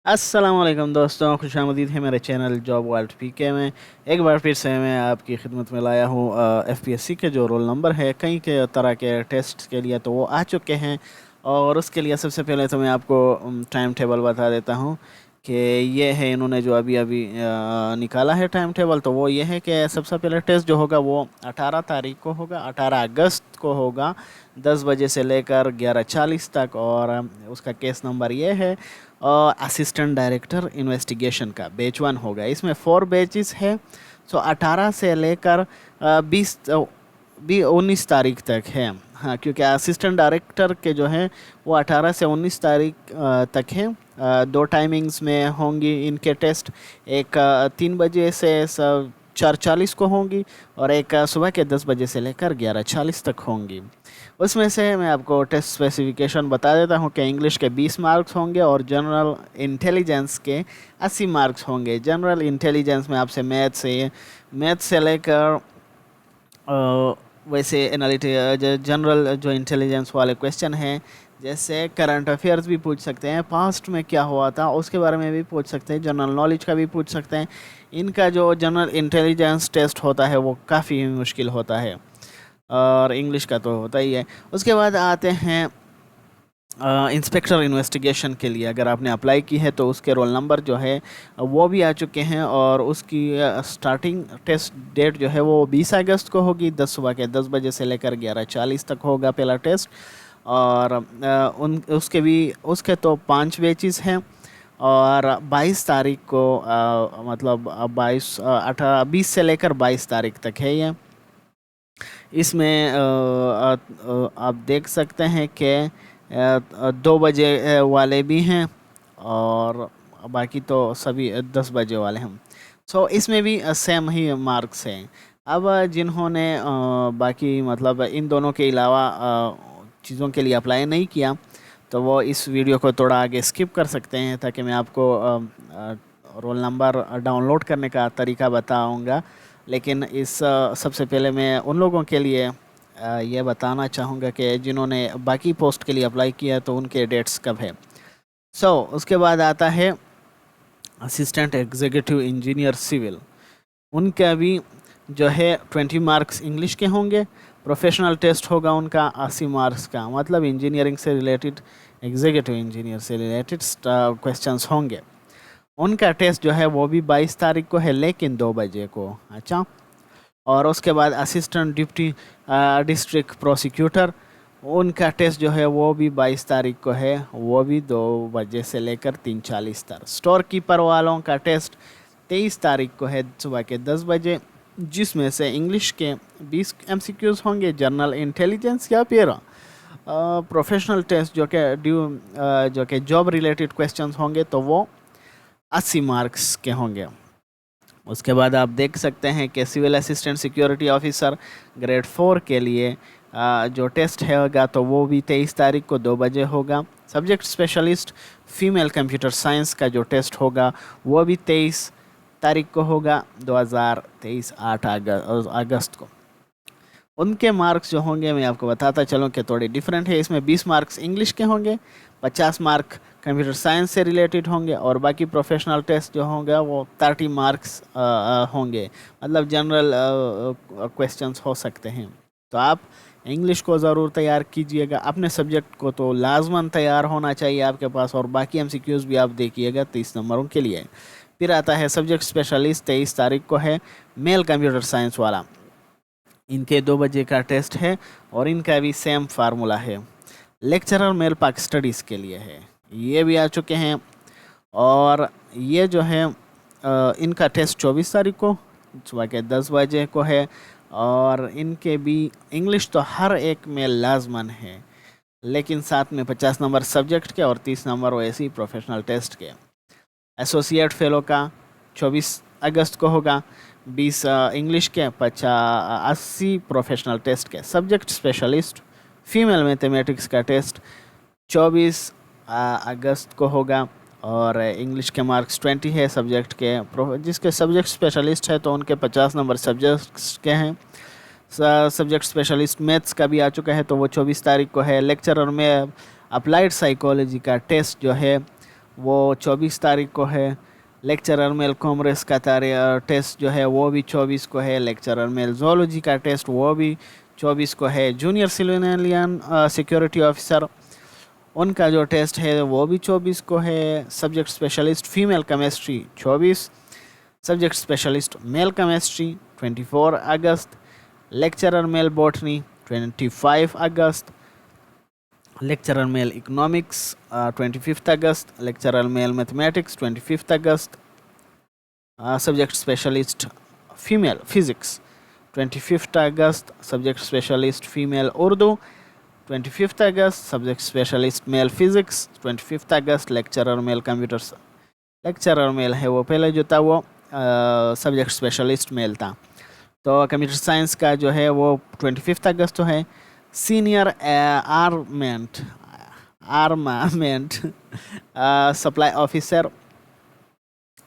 अस्सलामुअलैकुम दोस्तों, खुशामदीद है मेरे चैनल जॉब वर्ल्ड पीके में। एक बार फिर से मैं आपकी खिदमत में लाया हूँ एफपीएससी के जो रोल नंबर है कई के तरह के टेस्ट के लिए तो वो आ चुके हैं। और उसके लिए सबसे पहले तो मैं आपको टाइम टेबल बता देता हूँ कि ये है इन्होंने जो अभी अभी निकाला है टाइम टेबल। तो वो ये है कि सबसे पहले टेस्ट जो होगा वो 18 तारीख को होगा, 18 अगस्त को होगा, 10 बजे से लेकर 11:40 तक। और उसका केस नंबर ये है असिस्टेंट डायरेक्टर इन्वेस्टिगेशन का बैच 1 होगा। इसमें 4 बैचेस है। सो 18 से लेकर 19 तारीख तक है। हाँ, क्योंकि असिस्टेंट डायरेक्टर के जो है वो 18 से 19 तारीख तक है। दो टाइमिंग्स में होंगी इनके टेस्ट। एक 3 बजे से 4:40 को होंगी और एक सुबह के 10 बजे से लेकर 11:40 तक होंगी। उसमें से मैं आपको टेस्ट स्पेसिफिकेशन बता देता हूँ कि इंग्लिश के 20 मार्क्स होंगे और जनरल इंटेलिजेंस के 80 मार्क्स होंगे। जनरल इंटेलिजेंस में आपसे मैथ से लेकर वैसे एनालिटिक जनरल जो इंटेलिजेंस वाले क्वेश्चन हैं, जैसे करंट अफेयर्स भी पूछ सकते हैं, पास्ट में क्या हुआ था उसके बारे में भी पूछ सकते हैं, जनरल नॉलेज का भी पूछ सकते हैं। इनका जो जनरल इंटेलिजेंस टेस्ट होता है वो काफ़ी मुश्किल होता है और इंग्लिश का तो होता ही है। उसके बाद आते हैं इंस्पेक्टर इन्वेस्टिगेशन के लिए। अगर आपने अप्लाई की है तो उसके रोल नंबर जो है वो भी आ चुके हैं और उसकी स्टार्टिंग टेस्ट डेट जो है वो 20 अगस्त को होगी। सुबह के 10 बजे से लेकर 11:40 तक होगा पहला टेस्ट। और उसके तो 5 बैचेस हैं और 22 तारीख को मतलब 20 से लेकर 22 तारीख तक है ये। इसमें आप देख सकते हैं कि 2 बजे वाले भी हैं और बाकी तो सभी 10 बजे वाले हैं। सो इसमें भी सेम ही मार्क्स हैं। अब जिन्होंने बाकी मतलब इन दोनों के अलावा चीज़ों के लिए अप्लाई नहीं किया तो वो इस वीडियो को थोड़ा आगे स्किप कर सकते हैं, ताकि मैं आपको रोल नंबर डाउनलोड करने का तरीका बताऊंगा। लेकिन सबसे पहले मैं उन लोगों के लिए ये बताना चाहूँगा कि जिन्होंने बाकी पोस्ट के लिए अप्लाई किया तो उनके डेट्स कब है। उसके बाद आता है असिस्टेंट एग्जीक्यूटिव इंजीनियर सिविल। उनका भी जो है 20 मार्क्स इंग्लिश के होंगे। प्रोफेशनल टेस्ट होगा उनका 80 मार्क्स का, मतलब इंजीनियरिंग से रिलेटेड, एग्जीक्यूटिव इंजीनियर से रिलेटेड क्वेश्चंस होंगे। उनका टेस्ट जो है वो भी 22 तारीख को है, लेकिन 2 बजे को। अच्छा, और उसके बाद असिस्टेंट डिप्टी डिस्ट्रिक्ट प्रोसिक्यूटर, उनका टेस्ट जो है वो भी 22 तारीख को है, वो भी 2 बजे से लेकर 3:40 तक। स्टोर कीपर वालों का टेस्ट 23 तारीख को है सुबह के 10 बजे, जिसमें से इंग्लिश के 20 MCQs होंगे, जनरल इंटेलिजेंस या फिर प्रोफेशनल टेस्ट जो कि जॉब रिलेटेड क्वेश्चंस होंगे तो वो 80 मार्क्स के होंगे। उसके बाद आप देख सकते हैं कि civil assistant security officer grade 4 के लिए जो टेस्ट होगा तो वो भी 23 तारीख को 2 बजे होगा। Subject specialist female computer science का जो टेस्ट होगा वो भी 23 तारीख को होगा, 2023 8 अगस्त को। उनके मार्क्स जो होंगे मैं आपको बताता चलूँ कि थोड़े डिफरेंट है। इसमें 20 मार्क्स इंग्लिश के होंगे, 50 मार्क कंप्यूटर साइंस से रिलेटेड होंगे और बाकी प्रोफेशनल टेस्ट जो होंगे वो 30 मार्क्स होंगे, मतलब जनरल क्वेश्चंस हो सकते हैं। तो आप इंग्लिश को ज़रूर तैयार कीजिएगा, अपने सब्जेक्ट को तो लाजमन तैयार होना चाहिए आपके पास, और बाकी MCQs भी आप देखिएगा 30 नंबरों के लिए। फिर आता है सब्जेक्ट स्पेशलिस्ट, 23 तारीख को है, मेल कंप्यूटर साइंस वाला। इनके 2 बजे का टेस्ट है और इनका भी सेम फार्मूला है। लेक्चरर मेल पाक स्टडीज़ के लिए है, ये भी आ चुके हैं। और ये जो है इनका टेस्ट 24 तारीख को सुबह के 10 बजे को है। और इनके भी इंग्लिश तो हर एक में लाजमन है, लेकिन साथ में 50 नंबर सब्जेक्ट के और 30 नंबर वैसे ही प्रोफेशनल टेस्ट के। एसोसिएट फेलो का 24 अगस्त को होगा, 20 इंग्लिश के, 80 प्रोफेशनल टेस्ट के। सब्जेक्ट स्पेशलिस्ट फीमेल मैथमेटिक्स का टेस्ट 24 अगस्त को होगा और इंग्लिश के मार्क्स 20 है सब्जेक्ट के। जिसके सब्जेक्ट स्पेशलिस्ट है तो उनके 50 नंबर सब्जेक्ट्स के हैं। सब्जेक्ट स्पेशलिस्ट मैथ्स का भी आ चुका है तो वो 24 तारीख को है। लेक्चरर में अप्लाइड साइकोलॉजी का टेस्ट जो है वो 24 तारीख को है। लेक्चरर मेल कॉमर्स का टेस्ट जो है वो भी 24 को है। लेक्चरर मेल जोलॉजी का टेस्ट वो भी 24 को है। जूनियर सिविलियन सिक्योरिटी ऑफिसर उनका जो टेस्ट है वो भी 24 को है। Subject specialist female chemistry 24। Subject specialist male chemistry 24 अगस्त। लेक्चरर मेल बॉटनी 25 अगस्त। लेक्चरर मेल इकोनॉमिक्स 25 अगस्त। लेक्चरर मेल मैथमेटिक्स 25 अगस्त। सब्जेक्ट स्पेशलिस्ट फीमेल फिजिक्स 25 अगस्त। सब्जेक्ट स्पेशलिस्ट फीमेल उर्दू 25 अगस्त। सब्जेक्ट स्पेशलिस्ट मेल फिजिक्स 25 अगस्त। Lecturer male computers lecturer male है वो पहले जो था वो सब्जेक्ट स्पेशलिस्ट मेल था। तो कंप्यूटर साइंस का जो है वो 25 अगस्त है। सीनियर आर्मामेंट सप्लाई ऑफिसर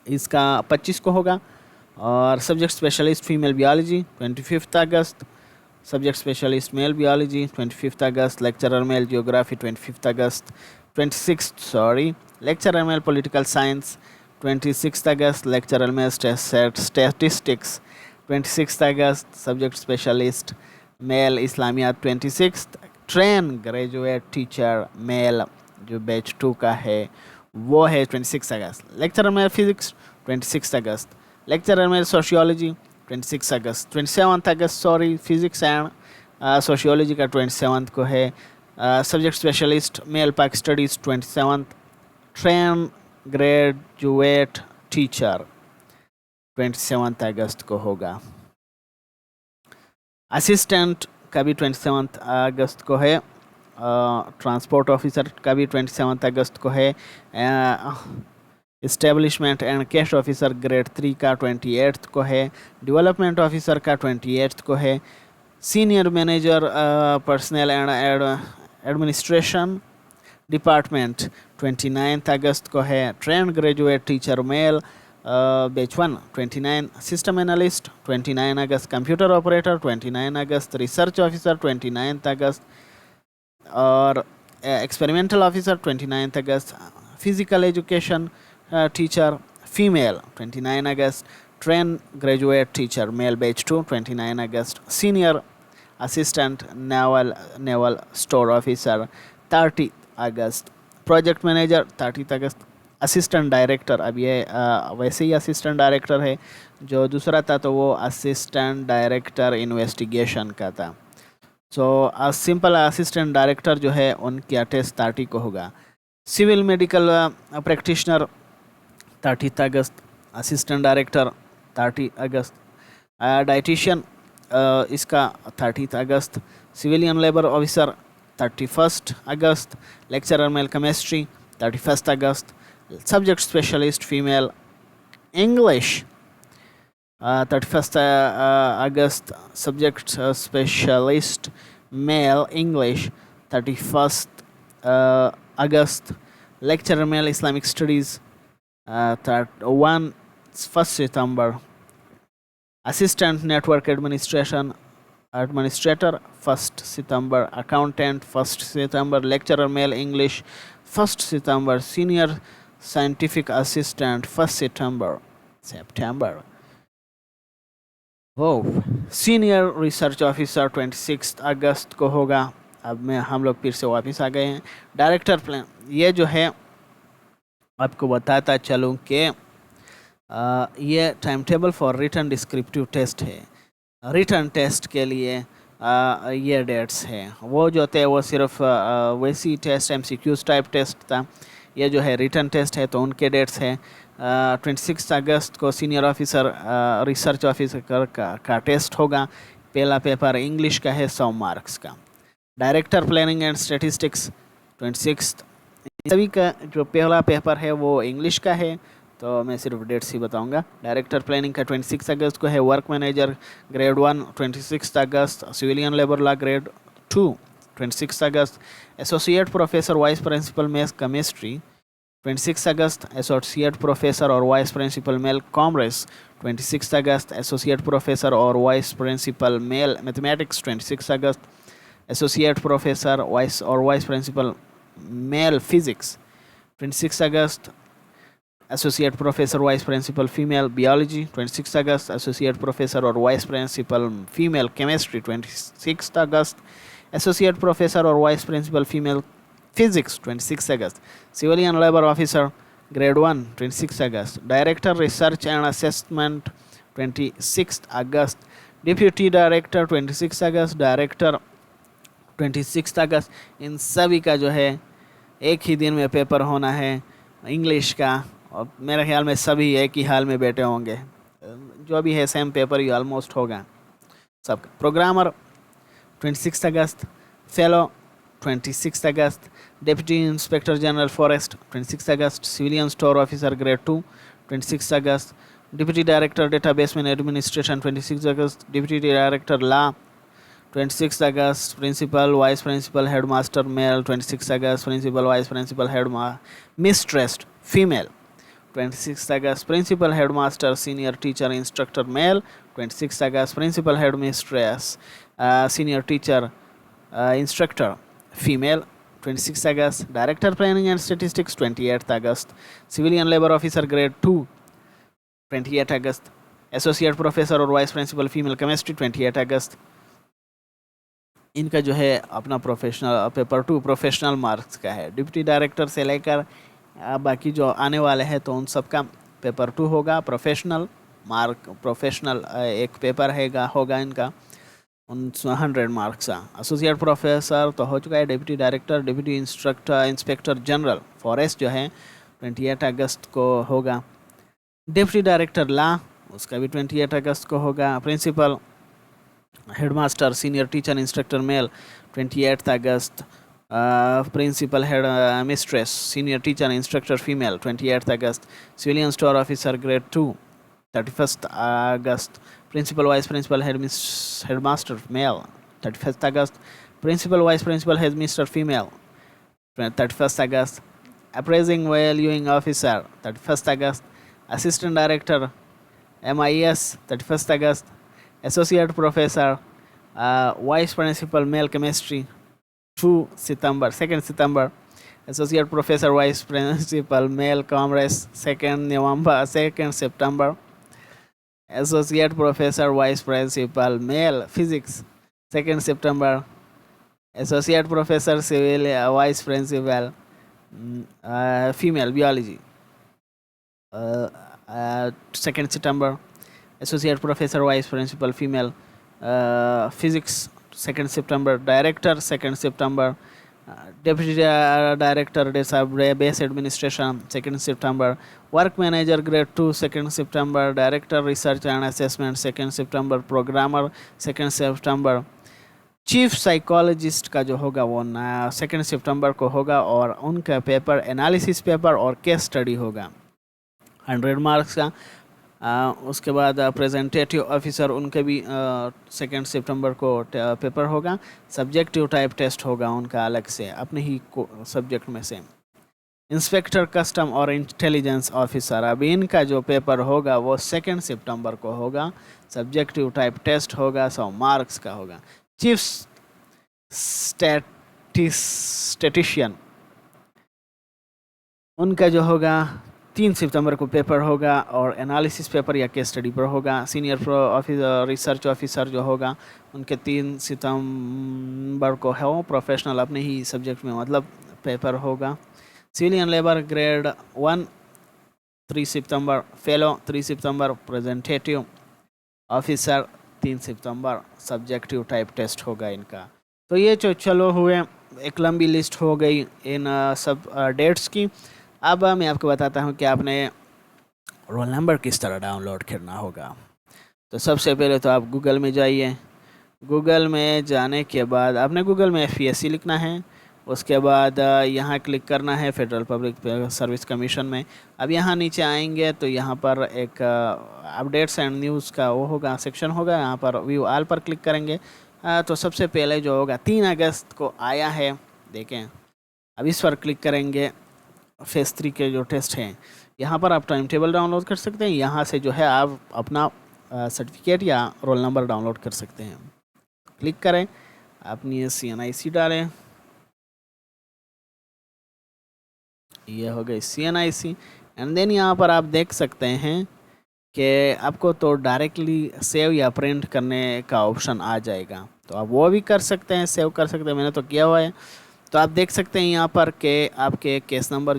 इसका 25 को होगा। और सब्जेक्ट स्पेशलिस्ट फीमेल बियोलॉजी 25 अगस्त। सब्जेक्ट स्पेशलिस्ट मेल बियोलॉजी 25 अगस्त। लेक्चरर मेल जियोग्राफी 25 अगस्त 26 लेक्चरर मेल पॉलिटिकल साइंस 26 अगस्त। लेक्चरर मेल स्टैटिस्टिक्स 26 अगस्त। सब्जेक्ट स्पेशलिस्ट मेल इस्लामियात 26। ट्रेन ग्रेजुएट टीचर मेल जो बैच 2 का है वो है 26 अगस्त। लेक्चरर मेल फिजिक्स 26 अगस्त। लेक्चरर मेल सोशियोलॉजी 26 अगस्त 27 अगस्त फिजिक्स एंड सोशियोलॉजी का 27 को है। सब्जेक्ट स्पेशलिस्ट मेल पाक स्टडीज़ 27। ट्रेन ग्रेजुएट टीचर 27 अगस्त को होगा। असिस्टेंट का भी 27 अगस्त को है। ट्रांसपोर्ट ऑफिसर का भी 27 अगस्त को है। Establishment and cash officer grade 3 का 28 को है। डेवलपमेंट ऑफिसर का 28 को है। Senior manager personal and administration department 29 अगस्त को है। Train graduate teacher male batch 1 29। System analyst 29 अगस्त। कंप्यूटर ऑपरेटर 29 अगस्त। रिसर्च ऑफिसर 29 अगस्त। और एक्सपेरिमेंटल ऑफिसर 29 अगस्त। फिजिकल एजुकेशन टीचर फीमेल 29 अगस्त। Train graduate teacher male batch 2 29 अगस्त। Senior assistant naval store officer 30 अगस्त। प्रोजेक्ट मैनेजर 30 अगस्त। असिस्टेंट डायरेक्टर अब ये वैसे ही असिस्टेंट डायरेक्टर है। जो दूसरा था तो वो असिस्टेंट डायरेक्टर इन्वेस्टिगेशन का था। सो सिंपल असिस्टेंट डायरेक्टर जो है उनकी टेस्ट 30 को होगा। सिविल मेडिकल प्रैक्टिशनर 30 अगस्त। असिस्टेंट डायरेक्टर 30 अगस्त। डाइटिशियन इसका 30 अगस्त। सिविलियन लेबर ऑफिसर 31 अगस्त। लेक्चरर मेल केमिस्ट्री 31 अगस्त। सब्जेक्ट स्पेशलिस्ट फीमेल इंग्लिश 31 अगस्त। सब्जेक्ट स्पेशलिस्ट मेल इंग्लिश 31 अगस्त। लेक्चरर मेल इस्लामिक स्टडीज़ 1 सितंबर। Assistant network administrator 1 सितंबर। Accountant 1 सितंबर। Lecturer mail English 1 सितंबर। Senior scientific assistant 1 सितंबर। Senior research officer 26 अगस्त को होगा। अब हम लोग फिर से वापस आ गए हैं। डायरेक्टर प्लान ये जो है आपको बताता चलूँ कि ये time table for written descriptive test है। रिटर्न टेस्ट के लिए ये डेट्स हैं। वो जो थे वो सिर्फ वैसी टेस्ट MCQs टाइप टेस्ट था। ये जो है रिटर्न टेस्ट है तो उनके डेट्स हैं। 26 अगस्त को सीनियर ऑफिसर रिसर्च ऑफिसर का टेस्ट होगा। पहला पेपर इंग्लिश का है 100 मार्क्स का। Director planning and statistics 26। सभी का जो पहला पेपर है वो इंग्लिश का है तो मैं सिर्फ डेट्स ही बताऊंगा। डायरेक्टर प्लानिंग का 26 अगस्त को है। वर्क मैनेजर ग्रेड 1 26 अगस्त। सिविलियन लेबर लॉ ग्रेड 2 26 अगस्त। Associate professor vice principal maths chemistry 26 अगस्त। एसोसिएट प्रोफेसर और वाइस प्रिंसिपल मेल कॉमर्स 26 अगस्त। एसोसिएट प्रोफेसर और वाइस प्रिंसिपल मेल मैथमेटिक्स 26 अगस्त। Associate professor vice principal male physics 26 अगस्त। Associate Professor Vice Principal Female Biology 26th August, Associate Professor or Vice Principal Female Chemistry 26th August, Associate Professor or Vice Principal Female Physics 26th August, Civilian Labor Officer Grade 1 26th August, Director Research and Assessment 26th August, Deputy Director 26th August, Director 26th अगस्त. इन सभी का जो है एक ही दिन में paper होना है English का, और मेरे ख्याल में सभी एक ही हाल में बैठे होंगे, जो भी है सेम पेपर ही ऑलमोस्ट होगा सबका. Programmer 26th August, fellow 26th August, deputy inspector general forest 26th August, civilian store officer grade 2 26th August, deputy director database and administration 26th August, deputy director law 26th August, Principal, Vice Principal, Headmaster, male. 26th August, Principal, Vice Principal, Mistress, female. 26th August, Principal, Headmaster, Senior Teacher, Instructor, male. 26th August, Principal, Headmistress, Senior Teacher, Instructor, female. 26th August, Director, Planning and Statistics. 28th August, Civilian Labor Officer, Grade 2. 28th August, Associate Professor or Vice Principal, Female Chemistry. 28th August. इनका जो है अपना professional paper 2 professional marks का है. Deputy director से लेकर बाकी जो आने वाले हैं तो उन सब का पेपर 2 होगा. प्रोफेशनल एक पेपर होगा इनका 100 मार्क्स का. एसोसिएट प्रोफेसर तो हो चुका है. Deputy director, deputy inspector general forest जो है 28 अगस्त को होगा. डिप्टी डायरेक्टर लॉ उसका भी 28 अगस्त को होगा. Principal, headmaster, senior teacher, instructor male 28th अगस्त. Principal, head mistress, senior teacher, instructor female 28th अगस्त. Civilian store officer grade 2 31st अगस्त. Principal, vice principal, headmaster male 31st अगस्त. Principal, vice principal, headmistress female 31st अगस्त. Appraising valuing officer 31st अगस्त. Assistant director MIS 31st अगस्त. Associate Professor, Vice Principal, Male Chemistry 2 September. Associate Professor, Vice Principal, Male Commerce 2 September. Associate Professor, Vice Principal, Male Physics 2 September. Associate Professor, Civil Vice Principal, Female Biology 2 September. Associate Professor, Vice Principal, Female Physics 2 September. Director 2 September. Deputy Director, Database Administration 2 September. Work Manager Grade 2 2 September. Director Research and Assessment 2 September. Programmer 2 September. Chief psychologist का जो होगा वो 2 सितंबर को होगा, और उनका paper analysis paper और case study होगा 100 मार्क्स का. उसके बाद प्रेजेंटेटिव ऑफिसर उनके भी 2 सितंबर को पेपर होगा. सब्जेक्टिव टाइप टेस्ट होगा उनका अलग से अपने ही सब्जेक्ट में से. इंस्पेक्टर कस्टम और इंटेलिजेंस ऑफिसर, अभी इनका जो पेपर होगा वो 2 सितंबर को होगा. सब्जेक्टिव टाइप टेस्ट होगा, 100 मार्क्स का होगा. चीफ स्टैटिस्टिशियन उनका जो होगा 3 सितंबर को पेपर होगा, और एनालिसिस पेपर या केस स्टडी पर होगा. सीनियर ऑफिसर रिसर्च ऑफिसर जो होगा उनके 3 सितंबर को है वो प्रोफेशनल अपने ही सब्जेक्ट में मतलब पेपर होगा. सिविलियन लेबर ग्रेड 1 3 सितंबर. फेलो 3 सितंबर. प्रेजेंटेटिव ऑफिसर 3 सितंबर. सब्जेक्टिव टाइप टेस्ट होगा इनका. तो ये जो चलो हुए एक लंबी लिस्ट हो गई इन सब डेट्स की. अब मैं आपको बताता हूँ कि आपने रोल नंबर किस तरह डाउनलोड करना होगा. तो सबसे पहले तो आप गूगल में जाइए. गूगल में जाने के बाद आपने गूगल में FPSC लिखना है. उसके बाद यहाँ क्लिक करना है फेडरल पब्लिक सर्विस कमीशन में. अब यहाँ नीचे आएंगे तो यहाँ पर एक अपडेट्स एंड न्यूज़ का वो होगा सेक्शन होगा. यहाँ पर व्यू ऑल पर क्लिक करेंगे तो सबसे पहले जो होगा 3 अगस्त को आया है, देखें. अब इस पर क्लिक करेंगे. फेज 3 के जो टेस्ट हैं यहाँ पर आप टाइम टेबल डाउनलोड कर सकते हैं. यहाँ से जो है आप अपना सर्टिफिकेट या रोल नंबर डाउनलोड कर सकते हैं. क्लिक करें, अपनी CNIC डालें. ये हो गई CNIC एंड देन यहाँ पर आप देख सकते हैं कि आपको तो डायरेक्टली सेव या प्रिंट करने का ऑप्शन आ जाएगा, तो आप वो भी कर सकते हैं, सेव कर सकते हैं। मैंने तो किया हुआ है। तो आप देख सकते हैं यहाँ पर कि आपके केस नंबर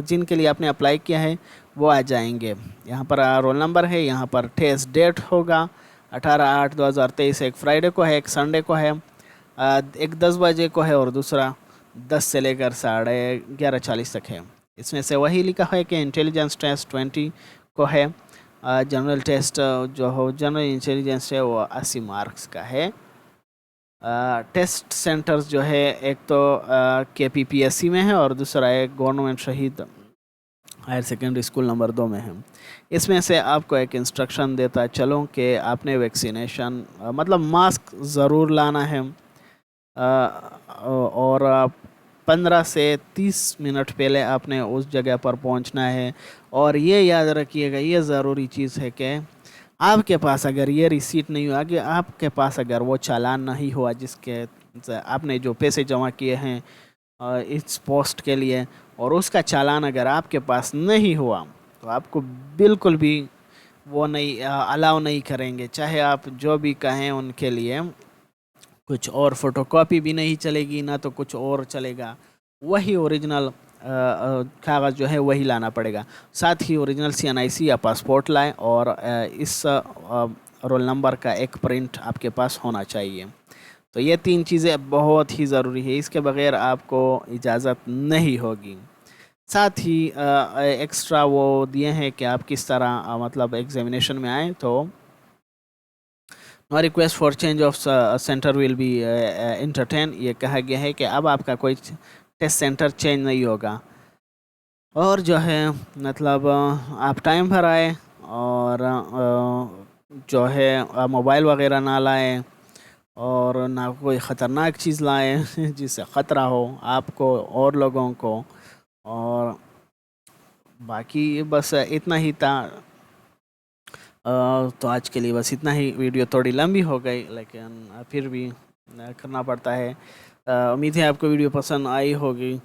जिनके लिए आपने अप्लाई किया है वो आ जाएंगे। यहाँ पर रोल नंबर है, यहाँ पर टेस्ट डेट होगा 18/8/2023, एक फ्राइडे को है, एक संडे को है, एक 10 बजे को है और दूसरा 10 से लेकर 11:30 तक है। इसमें से वही लिखा है कि इंटेलिजेंस टेस्ट 20 को है। जनरल टेस्ट जो हो जनरल इंटेलिजेंस है वो 80 मार्क्स का है। टेस्ट सेंटर्स जो है एक तो KPPSC में है और दूसरा एक गवर्नमेंट शहीद हायर सेकेंडरी स्कूल नंबर 2 में है। इसमें से आपको एक इंस्ट्रक्शन देता है चलो कि आपने वैक्सीनेशन मतलब मास्क ज़रूर लाना है, और 15 से 30 मिनट पहले आपने उस जगह पर पहुंचना है। और ये याद रखिएगा, ये ज़रूरी चीज़ है कि आपके पास अगर ये रिसीट नहीं हुआ, कि आपके पास अगर वो चालान नहीं हुआ जिसके आपने जो पैसे जमा किए हैं इस पोस्ट के लिए, और उसका चालान अगर आपके पास नहीं हुआ तो आपको बिल्कुल भी वो नहीं अलाउ नहीं करेंगे। चाहे आप जो भी कहें उनके लिए, कुछ और फोटोकॉपी भी नहीं चलेगी, ना तो कुछ और चलेगा। वही ओरिजिनल कागज़ जो है वही लाना पड़ेगा। साथ ही ओरिजिनल CNIC या पासपोर्ट लाएं और इस रोल नंबर का एक प्रिंट आपके पास होना चाहिए। तो ये 3 चीज़ें बहुत ही ज़रूरी है, इसके बगैर आपको इजाज़त नहीं होगी। साथ ही एक्स्ट्रा वो दिए हैं कि आप किस तरह मतलब एग्जामिनेशन में आएँ। तो no request for change of centre will be entertain, ये कहा गया है कि अब आपका कोई टेस्ट सेंटर चेंज नहीं होगा। और जो है मतलब आप टाइम पर आए और जो है मोबाइल वगैरह ना लाएं और ना कोई ख़तरनाक चीज़ लाएं जिससे ख़तरा हो आपको और लोगों को। और बाकी बस इतना ही था। तो आज के लिए बस इतना ही। वीडियो थोड़ी लंबी हो गई लेकिन फिर भी करना पड़ता है। उम्मीद है आपको वीडियो पसंद आई होगी।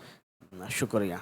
शुक्रिया।